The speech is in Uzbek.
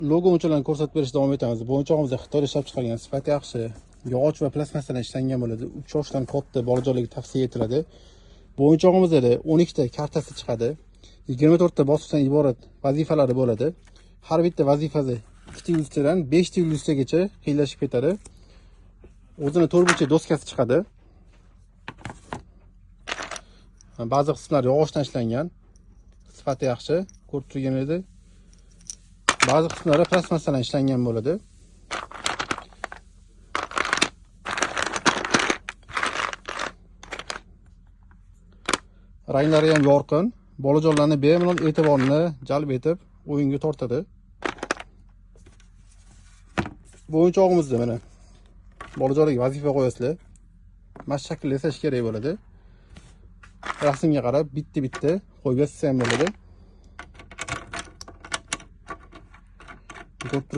Logo o'yinchoqlarni ko'rsatib berishda davom etamiz. Bu o'yinchog'imizda Xitoyda ishlab chiqarilgan, sifati yaxshi, yog'och va plastmassadan ishlangan bo'ladi. 3 yoshdan katta bolajonlarga tavsiya etiladi. Bu o'yinchog'imizda 12 ta kartasi chiqadi. 24 ta bosqichdan iborat vazifalari bo'ladi. Har bitta vazifasi 2 yulduzchadan 5 yulduzchagacha qiylashib ketadi. O'zini 4 burchak doskasi chiqadi. Ba'zi qismlari yog'ochdan ishlangan, sifati yaxshi, ko'rib turgan edi. Ba'zi qismlari plastmassadan ishlangan bo'ladi. Ranglari ham yorqin, bolajonlarni bemalol e'tiborini jalb etib o'yinga tortadi. Bu o'yinchog'imizda mana bolajonlarga vazifa qo'yasizlar. Mana shu shaklda yasash kerak bo'ladi. Rasmga qarab bitta qo'yib yasasa ham bo'ladi.